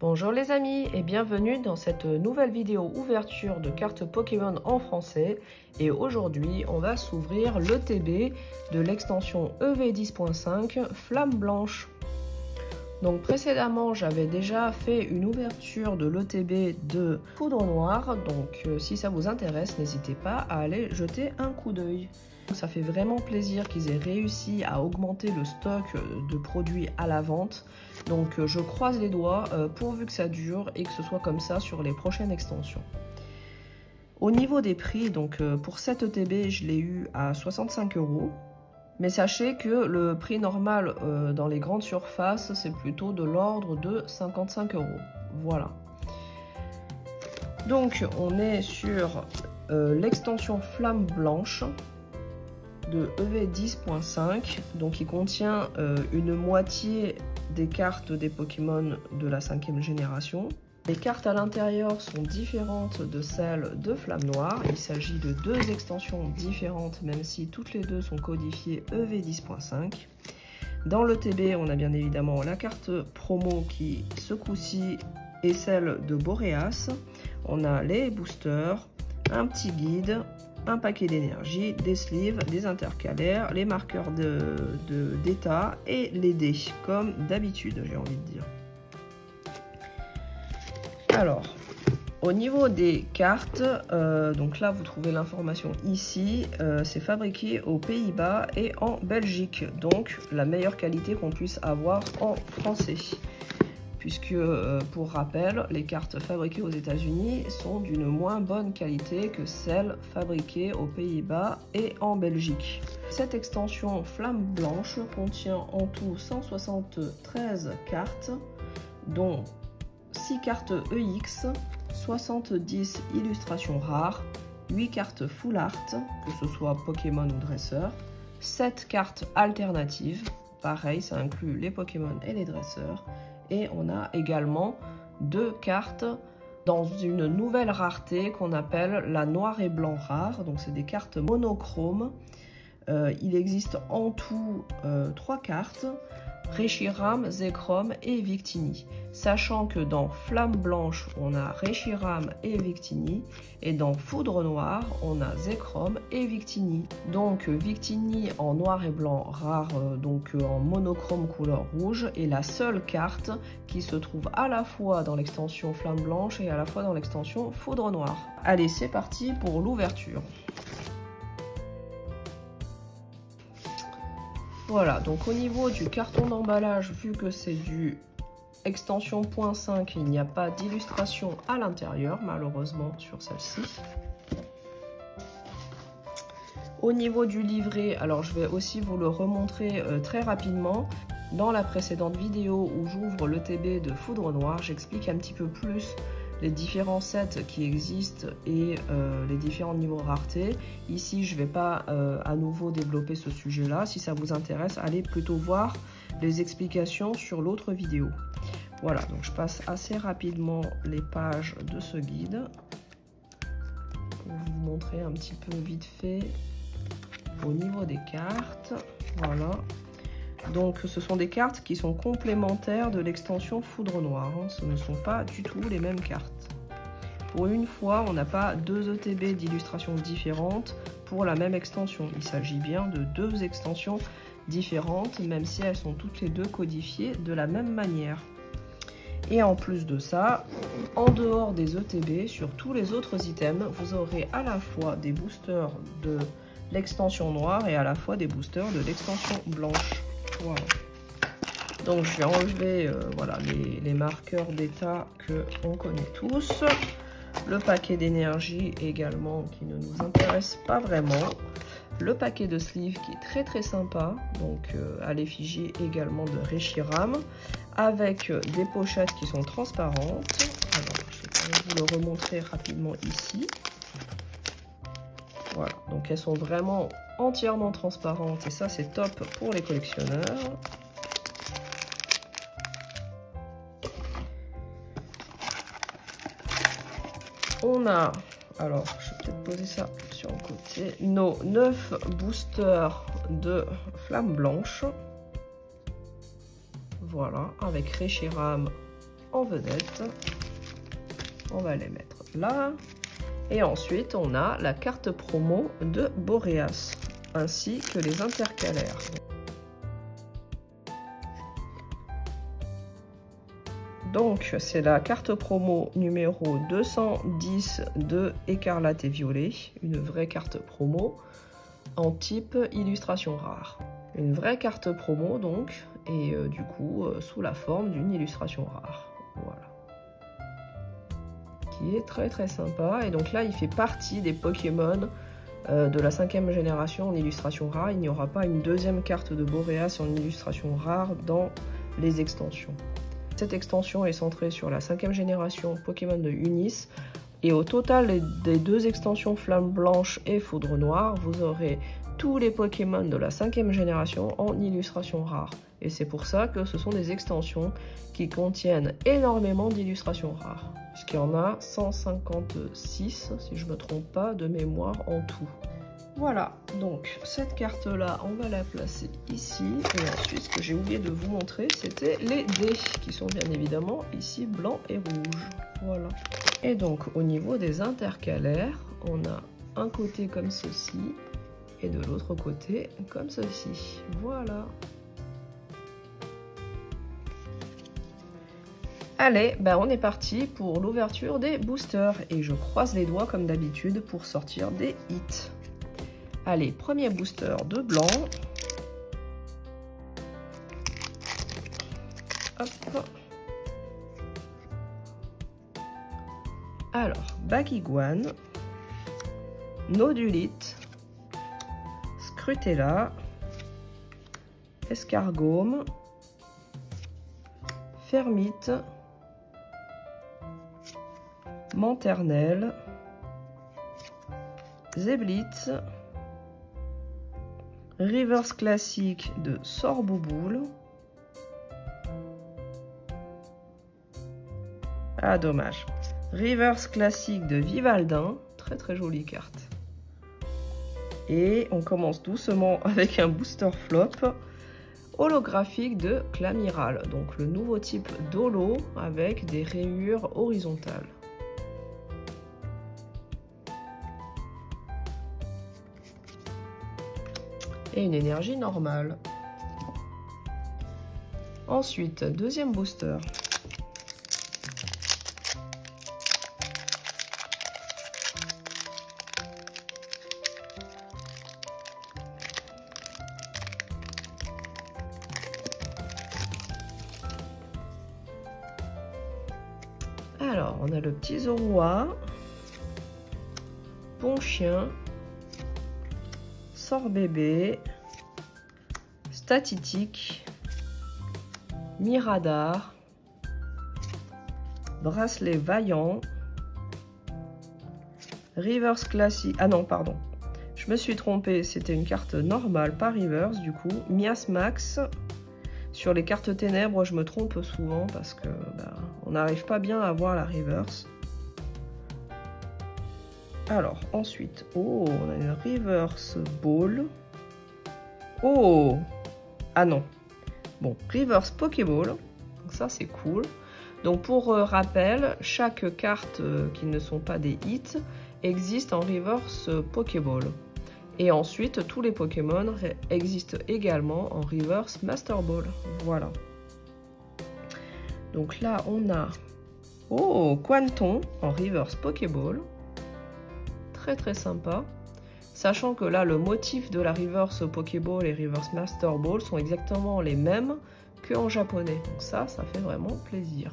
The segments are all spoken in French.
Bonjour les amis et bienvenue dans cette nouvelle vidéo ouverture de cartes Pokémon en français. Et aujourd'hui on va s'ouvrir l'ETB de l'extension EV10.5 Flamme Blanche. Donc précédemment j'avais déjà fait une ouverture de l'ETB de Foudre Noire, donc si ça vous intéresse n'hésitez pas à aller jeter un coup d'œil. Ça fait vraiment plaisir qu'ils aient réussi à augmenter le stock de produits à la vente. Donc je croise les doigts pourvu que ça dure et que ce soit comme ça sur les prochaines extensions. Au niveau des prix, donc pour cette ETB, je l'ai eu à 65 €. Mais sachez que le prix normal dans les grandes surfaces, c'est plutôt de l'ordre de 55 €. Voilà. Donc on est sur l'extension Flamme Blanche de EV10.5, donc il contient une moitié des cartes des Pokémon de la 5e génération. Les cartes à l'intérieur sont différentes de celles de Flamme Noire. Il s'agit de deux extensions différentes, même si toutes les deux sont codifiées EV10.5. Dans l'ETB, on a bien évidemment la carte promo qui, ce coup-ci, est celle de Boréas. On a les boosters, un petit guide, un paquet d'énergie, des sleeves, des intercalaires, les marqueurs d'état et les dés, comme d'habitude, j'ai envie de dire. Alors, au niveau des cartes, donc là vous trouvez l'information ici, c'est fabriqué aux Pays-Bas et en Belgique, donc la meilleure qualité qu'on puisse avoir en français. Puisque, pour rappel, les cartes fabriquées aux États-Unis sont d'une moins bonne qualité que celles fabriquées aux Pays-Bas et en Belgique. Cette extension Flamme Blanche contient en tout 173 cartes, dont 6 cartes EX, 70 illustrations rares, 8 cartes Full Art, que ce soit Pokémon ou dresseurs, 7 cartes alternatives, pareil, ça inclut les Pokémon et les dresseurs, et on a également 2 cartes dans une nouvelle rareté qu'on appelle la noir et blanc rare. Donc c'est des cartes monochromes. Il existe en tout 3 cartes, Reshiram, Zekrom et Victini. Sachant que dans Flamme Blanche, on a Reshiram et Victini, et dans Foudre Noire, on a Zekrom et Victini. Donc Victini en noir et blanc rare, donc en monochrome couleur rouge, est la seule carte qui se trouve à la fois dans l'extension Flamme Blanche et à la fois dans l'extension Foudre Noire. Allez, c'est parti pour l'ouverture. Voilà, donc au niveau du carton d'emballage, vu que c'est du extension .5, il n'y a pas d'illustration à l'intérieur, malheureusement, sur celle-ci. Au niveau du livret, alors je vais aussi vous le remontrer très rapidement. Dans la précédente vidéo où j'ouvre l'ETB de Foudre Noire, j'explique un petit peu plus les différents sets qui existent et les différents niveaux de rareté. Ici, je ne vais pas à nouveau développer ce sujet-là. Si ça vous intéresse, allez plutôt voir les explications sur l'autre vidéo. Voilà, donc je passe assez rapidement les pages de ce guide pour vous montrer un petit peu vite fait au niveau des cartes. Voilà. Donc ce sont des cartes qui sont complémentaires de l'extension Foudre Noire. Ce ne sont pas du tout les mêmes cartes. Pour une fois, on n'a pas 2 ETB d'illustrations différentes pour la même extension. Il s'agit bien de 2 extensions différentes, même si elles sont toutes les deux codifiées de la même manière. Et en plus de ça, en dehors des ETB, sur tous les autres items, vous aurez à la fois des boosters de l'extension noire et à la fois des boosters de l'extension blanche. Voilà. Donc je vais enlever voilà, les marqueurs d'état que on connaît tous. Le paquet d'énergie également qui ne nous intéresse pas vraiment. Le paquet de sleeves qui est très sympa, donc à l'effigie également de Reshiram, avec des pochettes qui sont transparentes. Alors je vais quand même vous le remontrer rapidement ici. Voilà, donc elles sont vraiment entièrement transparentes et ça c'est top pour les collectionneurs. On a, alors je vais peut-être poser ça sur le côté, nos 9 boosters de Flamme Blanche. Voilà, avec Reshiram en vedette. On va les mettre là. Et ensuite, on a la carte promo de Boreas, ainsi que les intercalaires. Donc, c'est la carte promo numéro 210 de Écarlate et Violet, une vraie carte promo en type illustration rare. Une vraie carte promo donc, et du coup, sous la forme d'une illustration rare. Voilà. Qui est très très sympa. Et donc là, il fait partie des Pokémon de la 5e génération en illustration rare. Il n'y aura pas une deuxième carte de Boreas en illustration rare dans les extensions. Cette extension est centrée sur la 5e génération Pokémon de Unis. Et au total des deux extensions Flamme Blanche et Foudre Noire, vous aurez tous les Pokémon de la 5e génération en illustration rare. Et c'est pour ça que ce sont des extensions qui contiennent énormément d'illustrations rares. Puisqu'il y en a 156, si je ne me trompe pas, de mémoire en tout. Voilà, donc cette carte-là, on va la placer ici. Et ensuite, ce que j'ai oublié de vous montrer, c'était les dés, qui sont bien évidemment ici blanc et rouge. Voilà. Et donc, au niveau des intercalaires, on a un côté comme ceci, et de l'autre côté comme ceci. Voilà. Allez, ben on est parti pour l'ouverture des boosters. Et je croise les doigts comme d'habitude pour sortir des hits. Allez, premier booster de blanc. Hop. Alors, Baguiguane, Nodulite, Scrutella, Escargome, Fermite, Manternelle, Zeblitz, Reverse classique de Sorbouboule. Ah, dommage. Reverse classique de Vivaldin. Très très jolie carte. Et on commence doucement avec un booster flop holographique de Clamiral. Donc le nouveau type d'holo avec des rayures horizontales. Et une énergie normale. Ensuite, deuxième booster. Alors, on a le petit Zorua, Ponchien, Sorbébé, Statitique, Miradar, Bracelet Vaillant, Reverse classique. Ah non, pardon. Je me suis trompée, c'était une carte normale, pas Reverse du coup. Miasmax. Sur les cartes ténèbres, je me trompe souvent parce que on n'arrive pas bien à voir la Reverse. Alors, ensuite, oh, on a une Reverse Ball. Oh, ah non. Bon, Reverse Pokéball. Donc ça, c'est cool. Donc, pour rappel, chaque carte qui ne sont pas des hits existe en Reverse Pokéball. Et ensuite, tous les Pokémon existent également en Reverse Master Ball. Voilà. Donc là, on a oh, Quanton en Reverse Pokéball. Très très sympa. Sachant que là, le motif de la Reverse Pokéball et Reverse Master Ball sont exactement les mêmes qu'en japonais. Donc ça fait vraiment plaisir.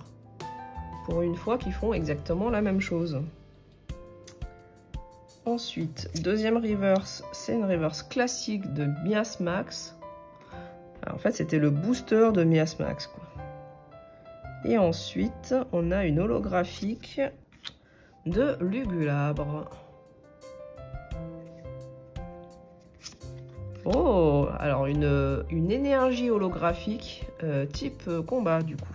Pour une fois qu'ils font exactement la même chose. Ensuite, deuxième reverse, c'est une reverse classique de Miasmax. Alors, en fait, c'était le booster de Miasmax, quoi. Et ensuite, on a une holographique de Lugulabre. Oh, alors une énergie holographique type combat, du coup.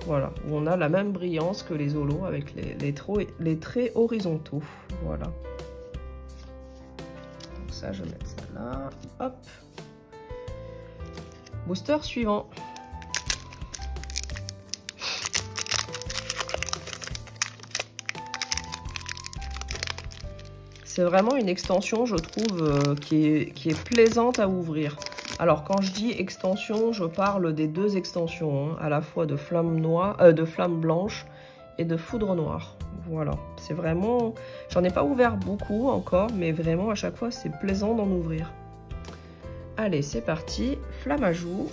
Voilà, où on a la même brillance que les holos avec les traits horizontaux. Voilà. Donc ça, je vais mettre ça là. Hop. Booster suivant. C'est vraiment une extension, je trouve, qui est plaisante à ouvrir. Alors, quand je dis extension, je parle des deux extensions, hein, à la fois de flamme noire, de flamme blanche et de foudre noire. Voilà, c'est vraiment... J'en ai pas ouvert beaucoup encore, mais vraiment, à chaque fois, c'est plaisant d'en ouvrir. Allez, c'est parti. Flamme à joues,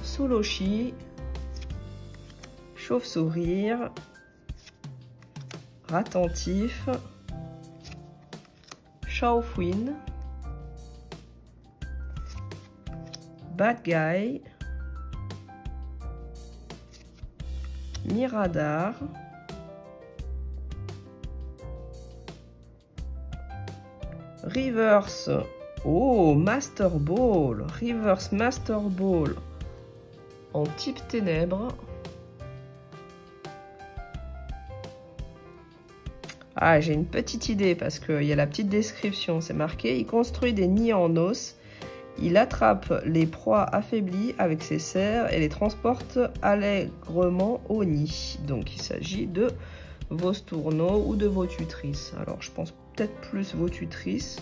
Soloshi, chauve-sourire, attentif, Shaofuin, Bad Guy, Miradar, Reverse, oh, Master Ball, Reverse Master Ball en type ténèbres. Ah, j'ai une petite idée parce qu'il y a la petite description, c'est marqué. Il construit des nids en os, il attrape les proies affaiblies avec ses serres et les transporte allègrement au nid. Donc il s'agit de Vostourno ou de Votutrice. Alors je pense peut-être plus Votutrice.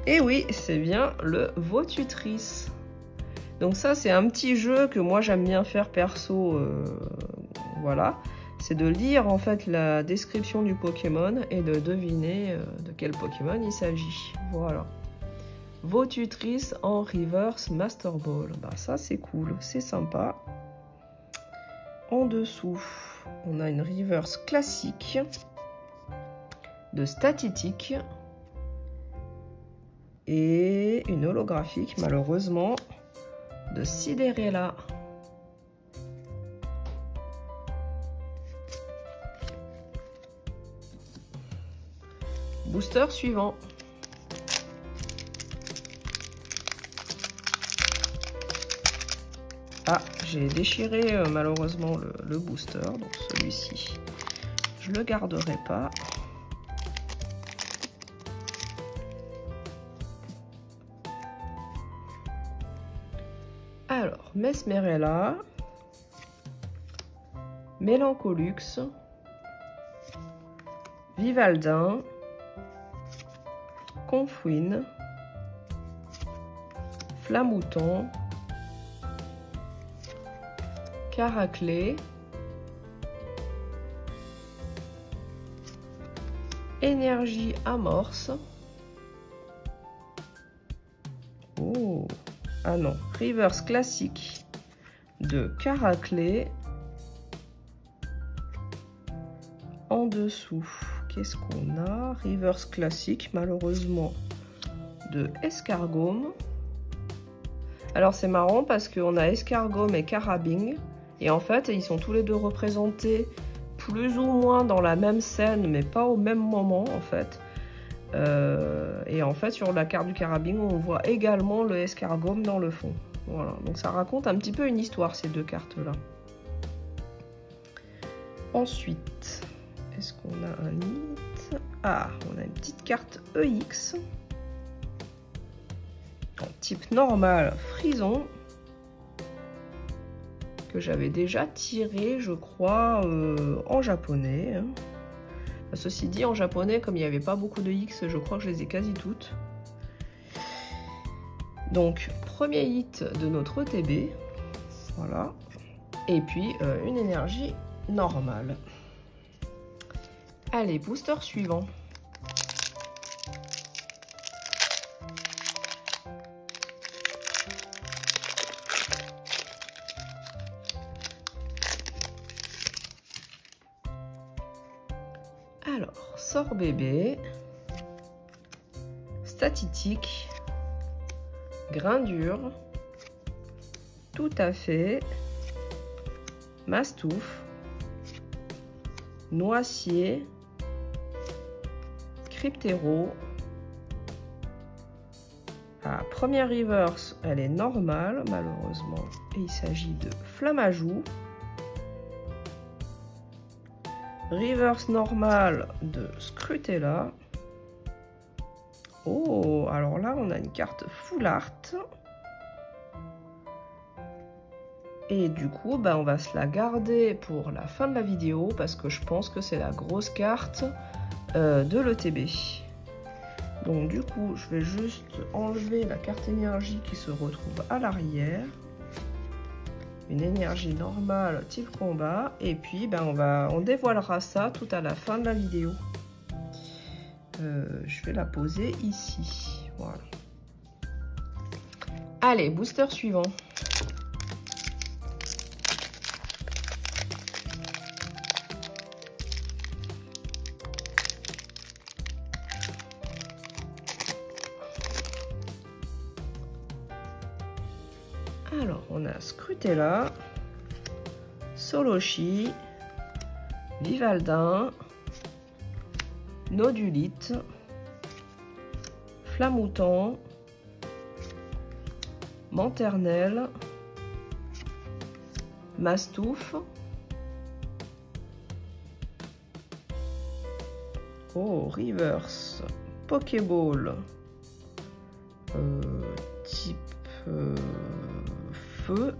Et oui, c'est bien le Votutrice. Donc ça, c'est un petit jeu que moi j'aime bien faire perso. Voilà. C'est de lire en fait la description du Pokémon et de deviner de quel Pokémon il s'agit. Voilà. Votutrice en Reverse Master Ball. Bah ça c'est cool, c'est sympa. En dessous, on a une Reverse classique de Statistique et une holographique malheureusement de Sidérella. Booster suivant. Ah, j'ai déchiré malheureusement le booster, donc celui-ci, je le garderai pas. Alors, Mesmerella, Mélancolux, Vivaldin, Confouine, Flamouton, Caraclé, Énergie Amorce. Oh, ah non, Reverse classique de Caraclé. En dessous, qu'est-ce qu'on a? Reverse classique, malheureusement, de Escargome. Alors c'est marrant parce qu'on a Escargome et Carabing. Et en fait, ils sont tous les deux représentés plus ou moins dans la même scène, mais pas au même moment en fait. Et en fait, sur la carte du Carabing, on voit également le Escargome dans le fond. Voilà, donc ça raconte un petit peu une histoire, ces deux cartes-là. Ensuite, est-ce qu'on a un hit? Ah, on a une petite carte EX. En type normal, Frison. Que j'avais déjà tiré, je crois, en japonais. Ceci dit, en japonais, comme il n'y avait pas beaucoup de X, je crois que je les ai quasi toutes. Donc, premier hit de notre ETB. Voilà. Et puis, une énergie normale. Allez, booster suivant. Alors, sort bébé, Statistique, grain dur, tout à fait, Mastouf, Noicier, Cryptéro. Ah, première reverse, elle est normale malheureusement, et il s'agit de Flammajou. Reverse normal de Scrutella. Oh, alors là, on a une carte full art. Et du coup, on va se la garder pour la fin de la vidéo parce que je pense que c'est la grosse carte de l'ETB. Donc du coup, je vais juste enlever la carte énergie qui se retrouve à l'arrière. Une énergie normale type combat. Et puis, on dévoilera ça tout à la fin de la vidéo. Je vais la poser ici. Voilà. Allez, booster suivant. Alors, on a Scrutella, Solochi, Vivaldin, Nodulite, Flamoutant, Manternelle, Mastouf, Reverse, Pokéball, type feu.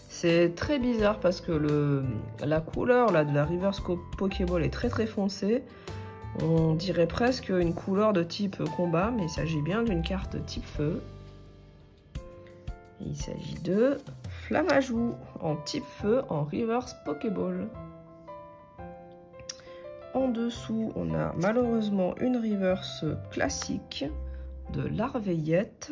C'est très bizarre parce que la couleur là, de la Reverse Pokéball est très foncée. On dirait presque une couleur de type combat, mais il s'agit bien d'une carte type feu. Il s'agit de Flamajou en type feu en Reverse Pokéball. En dessous, on a malheureusement une Reverse classique de Larveillette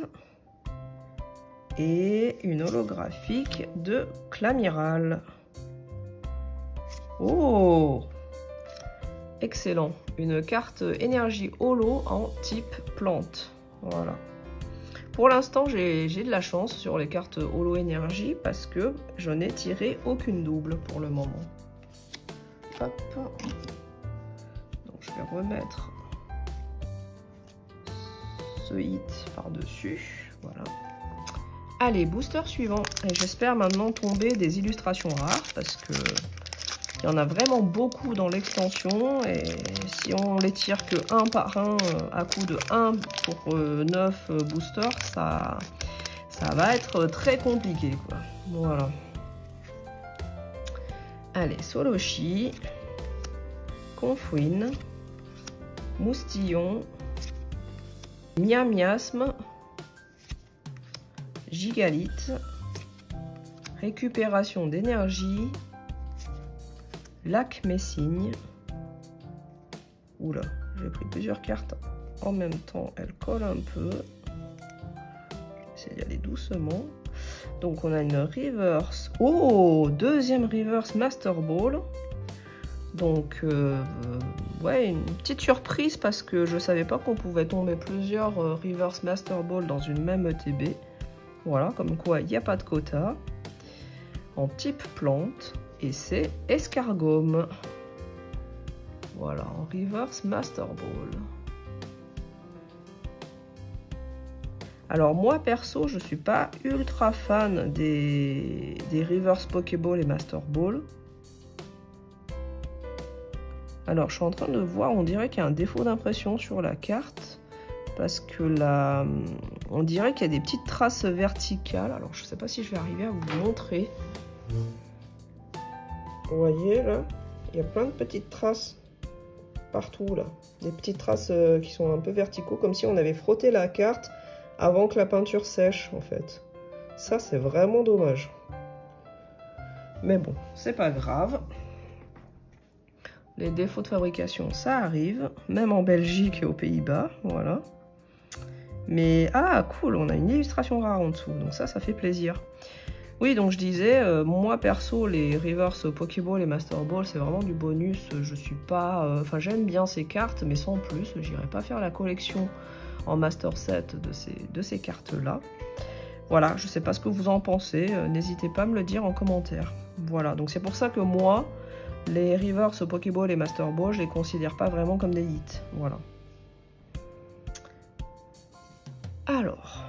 et une holographique de Clamiral. Oh! Excellent! Une carte énergie holo en type plante. Voilà. Pour l'instant, j'ai de la chance sur les cartes holo énergie parce que je n'ai tiré aucune double pour le moment. Hop. Donc je vais remettre ce hit par-dessus. Voilà. Allez, booster suivant. Et j'espère maintenant tomber des illustrations rares parce que il y en a vraiment beaucoup dans l'extension. Et si on les tire que un par un à coup de 1 pour 9 boosters, ça va être très compliqué, quoi. Voilà. Allez, Solochi, Confouine, Moustillon, Miasme, Gigalite, récupération d'énergie, Lac Messigne. Oula, j'ai pris plusieurs cartes en même temps, elles collent un peu. J'essaie d'y aller doucement. Donc on a une Reverse. Oh, deuxième Reverse Master Ball. Donc ouais, une petite surprise parce que je savais pas qu'on pouvait tomber plusieurs Reverse Master Ball dans une même ETB. Voilà, comme quoi il n'y a pas de quota. En type plante. Et c'est Escargome. Voilà, en Reverse Master Ball. Alors moi perso, je suis pas ultra fan des Reverse Pokéball et Master Ball. Alors je suis en train de voir, on dirait qu'il y a un défaut d'impression sur la carte. Parce que là, on dirait qu'il y a des petites traces verticales. Alors je sais pas si je vais arriver à vous montrer. Vous voyez là, il y a plein de petites traces partout là. Des petites traces qui sont un peu verticaux, comme si on avait frotté la carte avant que la peinture sèche en fait. Ça c'est vraiment dommage. Mais bon, c'est pas grave. Les défauts de fabrication, ça arrive, même en Belgique et aux Pays-Bas, voilà. Mais, ah cool, on a une illustration rare en dessous, donc ça fait plaisir. Oui, donc je disais, moi perso, les Reverse Pokéball et Master Ball, c'est vraiment du bonus. Je suis pas... Enfin, j'aime bien ces cartes, mais sans plus. J'irai pas faire la collection en Master Set de ces cartes-là. Voilà, je sais pas ce que vous en pensez. N'hésitez pas à me le dire en commentaire. Voilà, donc c'est pour ça que moi, les Reverse Pokéball et Master Ball, je les considère pas vraiment comme des hits. Voilà. Alors...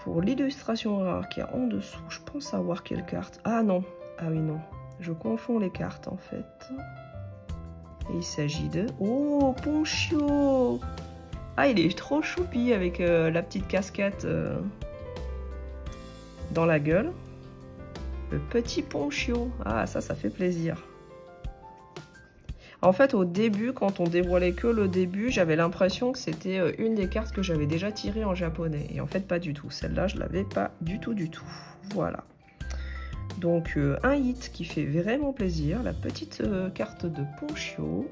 Pour l'illustration rare qu'il y a en dessous, je pense savoir quelle carte. Ah non, ah oui non, je confonds les cartes en fait. Et il s'agit de... Oh, Ponchio! Ah, il est trop choupi avec la petite casquette dans la gueule. Le petit Ponchio. Ah, ça fait plaisir. En fait, au début, quand on dévoilait que le début, j'avais l'impression que c'était une des cartes que j'avais déjà tirées en japonais. Et en fait, pas du tout. Celle-là, je l'avais pas du tout. Voilà. Donc, un hit qui fait vraiment plaisir. La petite carte de Ponchio.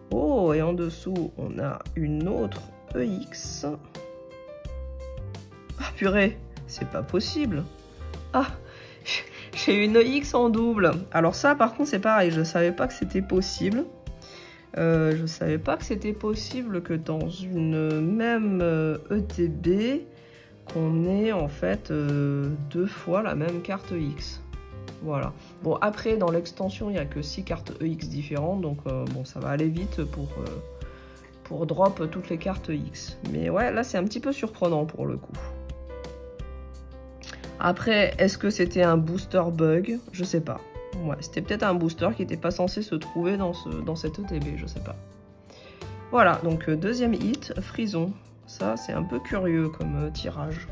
Oh, et en dessous, on a une autre EX. Ah, purée, c'est pas possible. Ah, j'ai une EX en double. Alors ça, par contre, c'est pareil. Je savais pas que c'était possible. Je savais pas que c'était possible que dans une même ETB, qu'on ait en fait 2 fois la même carte EX. Voilà. Bon, après, dans l'extension, il n'y a que 6 cartes EX différentes. Donc, bon, ça va aller vite pour drop toutes les cartes EX. Mais ouais, là, c'est un petit peu surprenant pour le coup. Après, est-ce que c'était un booster bug? Je sais pas. Ouais, c'était peut-être un booster qui n'était pas censé se trouver dans cette ETB, je sais pas. Voilà, donc deuxième hit, Frison. Ça, c'est un peu curieux comme tirage.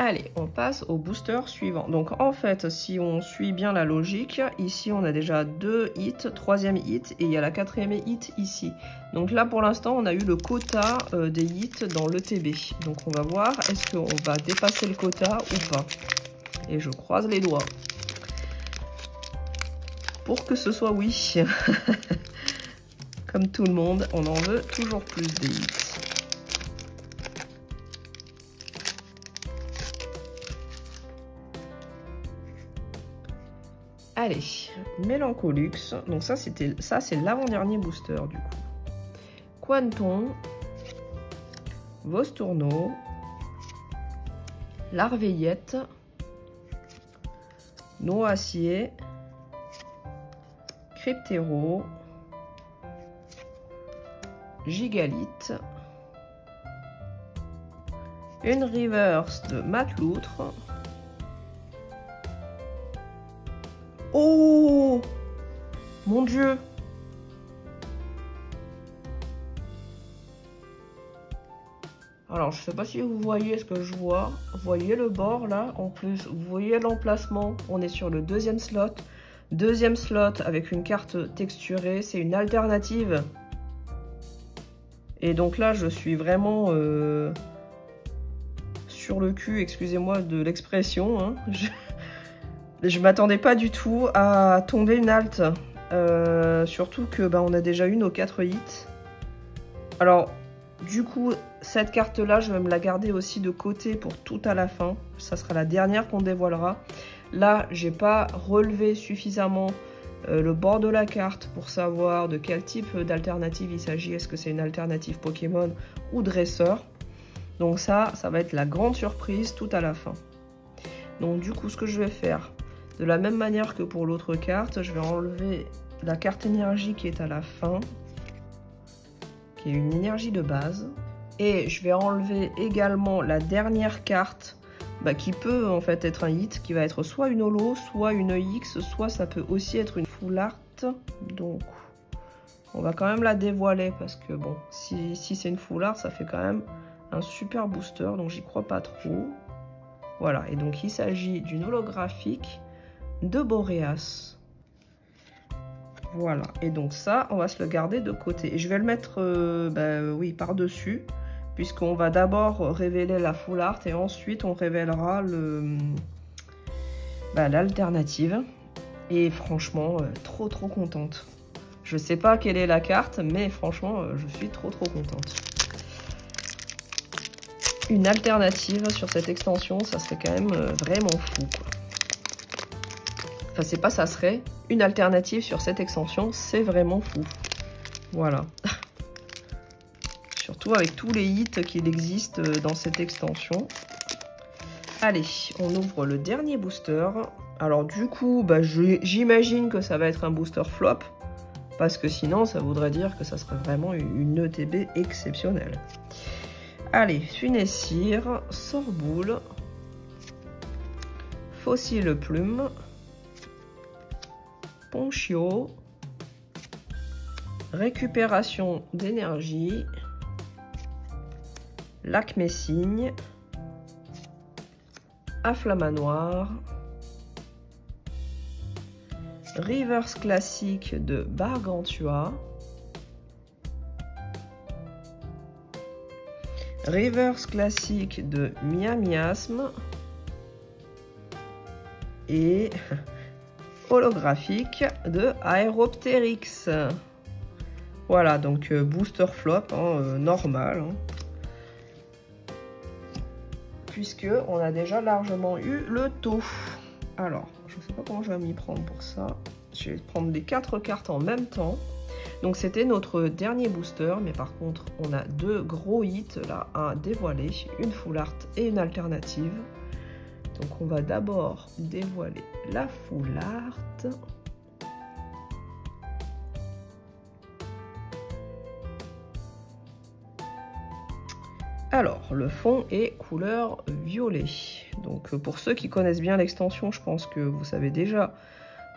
Allez, on passe au booster suivant. Donc en fait, si on suit bien la logique, ici on a déjà 2 hits, 3e hit, et il y a la 4e hit ici. Donc là pour l'instant on a eu le quota des hits dans l'ETB. Donc on va voir, est-ce qu'on va dépasser le quota ou pas? Et je croise les doigts. Pour que ce soit oui. Comme tout le monde, on en veut toujours plus des hits. Allez, Mélancolux. Donc ça c'est l'avant-dernier booster du coup. Quanton, Vostourno, Larveillette, Noacier, Cryptero, Gigalite, une reverse de Mateloutre. Oh mon Dieu! Alors, je sais pas si vous voyez ce que je vois. Vous voyez le bord là? En plus, vous voyez l'emplacement. On est sur le 2e slot. 2e slot avec une carte texturée. C'est une alternative. Et donc là, je suis vraiment sur le cul, excusez-moi de l'expression. Hein. Je m'attendais pas du tout à tomber une alt. Surtout que on a déjà eu nos 4 hits. Alors, du coup, cette carte-là, je vais me la garder aussi de côté pour tout à la fin. Ça sera la dernière qu'on dévoilera. Là, j'ai pas relevé suffisamment le bord de la carte pour savoir de quel type d'alternative il s'agit. Est-ce que c'est une alternative Pokémon ou dresseur? Donc ça va être la grande surprise tout à la fin. Donc du coup, ce que je vais faire, de la même manière que pour l'autre carte, je vais enlever la carte énergie qui est à la fin, qui est une énergie de base. Et je vais enlever également la dernière carte qui peut en fait être un hit, qui va être soit une holo, soit une X, soit ça peut aussi être une full art. Donc on va quand même la dévoiler parce que bon, si c'est une full art, ça fait quand même un super booster, donc j'y crois pas trop. Voilà, et donc il s'agit d'une holographique de Boreas. Voilà, et donc ça, on va se le garder de côté. Et je vais le mettre, oui, par-dessus, puisqu'on va d'abord révéler la full art et ensuite on révélera l'alternative. Et franchement, trop contente. Je sais pas quelle est la carte, mais franchement, je suis trop contente. Une alternative sur cette extension, ça serait quand même vraiment fou, quoi. Enfin, c'est pas ça serait. Une alternative sur cette extension, c'est vraiment fou. Voilà. Surtout avec tous les hits qu'il existe dans cette extension. Allez, on ouvre le dernier booster. Alors du coup, j'imagine que ça va être un booster flop. Parce que sinon, ça voudrait dire que ça serait vraiment une ETB exceptionnelle. Allez, Funessir, Sorboule, Fossile Plume, Ponchio, Récupération d'énergie, Lac Messigne, à Flamanoir, Reverse classique de Bargantua, Reverse classique de Miasme et holographique de Aeropteryx. Voilà, donc booster flop, hein, normal. Hein, puisque on a déjà largement eu le taux. Alors, je ne sais pas comment je vais m'y prendre pour ça. Je vais prendre les 4 cartes en même temps. Donc c'était notre dernier booster, mais par contre on a 2 gros hits là à dévoiler, une full art et une alternative. Donc on va d'abord dévoiler la full art. Alors, le fond est couleur violet. Donc, pour ceux qui connaissent bien l'extension, je pense que vous savez déjà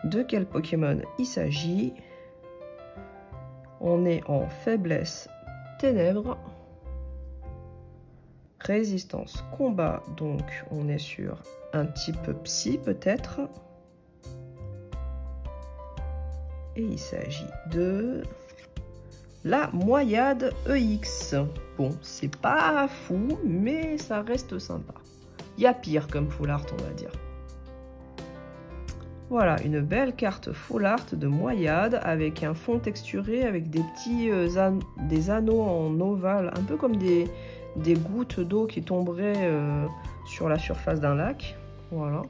de quel Pokémon il s'agit. On est en faiblesse ténèbres. Résistance combat, donc on est sur un type psy peut-être. Et il s'agit de la Moyade EX. Bon, c'est pas fou, mais ça reste sympa. Il y a pire comme full art, on va dire. Voilà, une belle carte full art de Moyade avec un fond texturé, avec des petits des anneaux en ovale, un peu comme des gouttes d'eau qui tomberaient sur la surface d'un lac. Voilà.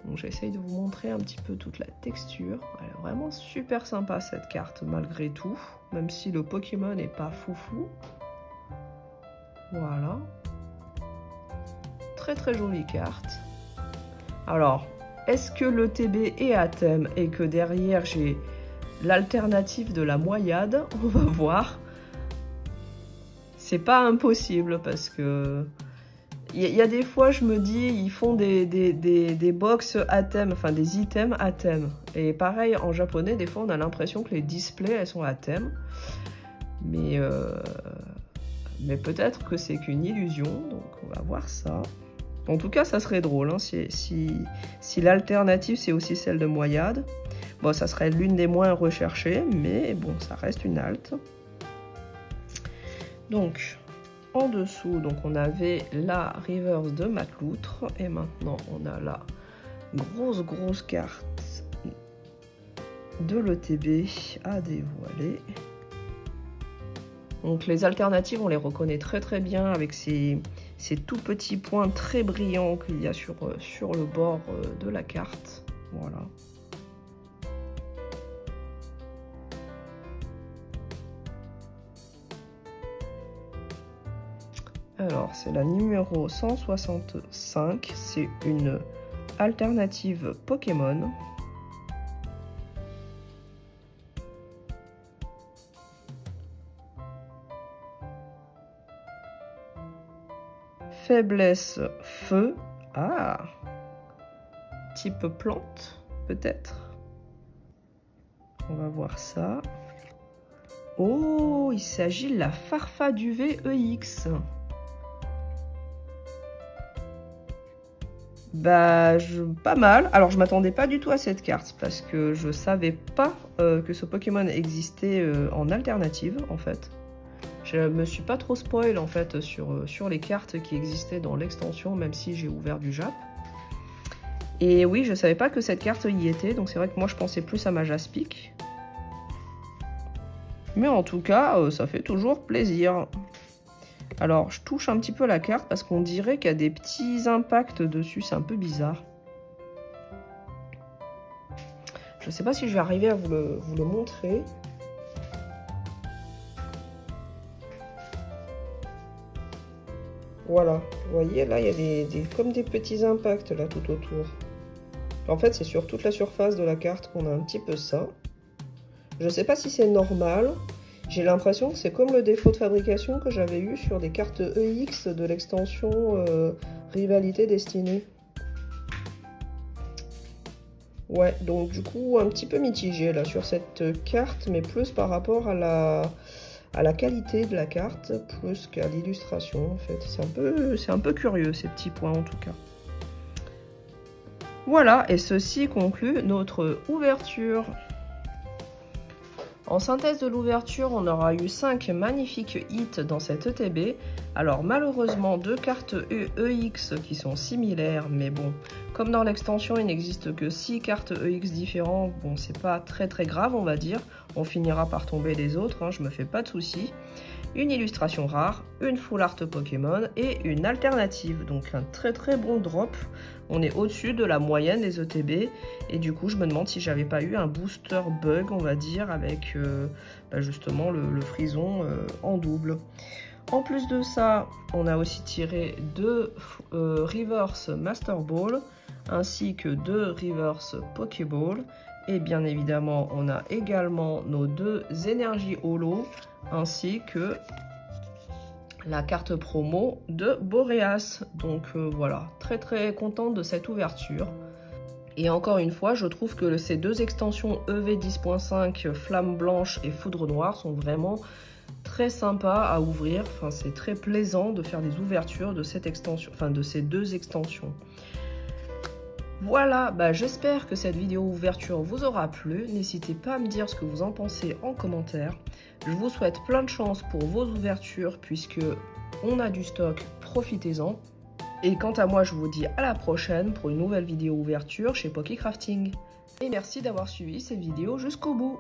Donc j'essaye de vous montrer un petit peu toute la texture. Elle est vraiment super sympa cette carte malgré tout, même si le Pokémon n'est pas foufou. Voilà. Très très jolie carte. Alors, est-ce que le TB est à thème et que derrière j'ai l'alternative de la Moyade? On va voir. C'est pas impossible parce que il y a des fois je me dis ils font des box à thème, enfin des items à thème. Et pareil en japonais des fois on a l'impression que les displays elles sont à thème. Mais peut-être que c'est qu'une illusion, donc on va voir ça. En tout cas, ça serait drôle, hein, si l'alternative, c'est aussi celle de Moyade. Bon, ça serait l'une des moins recherchées, mais bon, ça reste une alt. Donc, en dessous, donc on avait la reverse de Matloutre, et maintenant, on a la grosse carte de l'ETB à dévoiler. Donc les alternatives, on les reconnaît très bien avec ces tout petits points très brillants qu'il y a sur le bord de la carte. Voilà. Alors c'est la numéro 165, c'est une alternative Pokémon. Faiblesse feu. Ah, type plante, peut-être. On va voir ça. Oh, il s'agit de la Farfaduvé EX. Bah, pas mal. Alors, je m'attendais pas du tout à cette carte parce que je savais pas que ce Pokémon existait en alternative, en fait. Je me suis pas trop spoil en fait sur les cartes qui existaient dans l'extension, même si j'ai ouvert du Jap. Et oui, je savais pas que cette carte y était, donc c'est vrai que moi je pensais plus à ma Jaspic. Mais en tout cas, ça fait toujours plaisir. Alors, je touche un petit peu la carte parce qu'on dirait qu'il y a des petits impacts dessus, c'est un peu bizarre. Je sais pas si je vais arriver à vous le montrer. Voilà, vous voyez là, il y a comme des petits impacts là tout autour. En fait, c'est sur toute la surface de la carte qu'on a un petit peu ça. Je ne sais pas si c'est normal. J'ai l'impression que c'est comme le défaut de fabrication que j'avais eu sur des cartes EX de l'extension Rivalité Destinée. Ouais, donc du coup, un petit peu mitigé là sur cette carte, mais plus par rapport à la qualité de la carte, plus qu'à l'illustration en fait. C'est un peu curieux ces petits points en tout cas. Voilà, et ceci conclut notre ouverture. En synthèse de l'ouverture, on aura eu 5 magnifiques hits dans cette ETB. Alors malheureusement, 2 cartes EX qui sont similaires, mais bon, comme dans l'extension, il n'existe que 6 cartes EX différentes, bon, c'est pas très grave, on va dire. On finira par tomber les autres, hein, je me fais pas de soucis. Une illustration rare, une full art Pokémon et une alternative, donc un très bon drop. On est au-dessus de la moyenne des ETB et du coup je me demande si j'avais pas eu un booster bug, on va dire, avec justement le frison en double. En plus de ça, on a aussi tiré 2 Reverse Master Ball ainsi que 2 Reverse Pokéball. Et bien évidemment, on a également nos 2 énergies holo ainsi que la carte promo de Boreas. Donc voilà, très contente de cette ouverture. Et encore une fois, je trouve que ces 2 extensions EV 10.5 Flamme Blanche et Foudre Noire sont vraiment très sympas à ouvrir. Enfin, c'est très plaisant de faire des ouvertures de cette extension, enfin de ces 2 extensions. Voilà, j'espère que cette vidéo ouverture vous aura plu. N'hésitez pas à me dire ce que vous en pensez en commentaire. Je vous souhaite plein de chance pour vos ouvertures puisque on a du stock, profitez-en. Et quant à moi, je vous dis à la prochaine pour une nouvelle vidéo ouverture chez Pokécrafting. Et merci d'avoir suivi cette vidéo jusqu'au bout.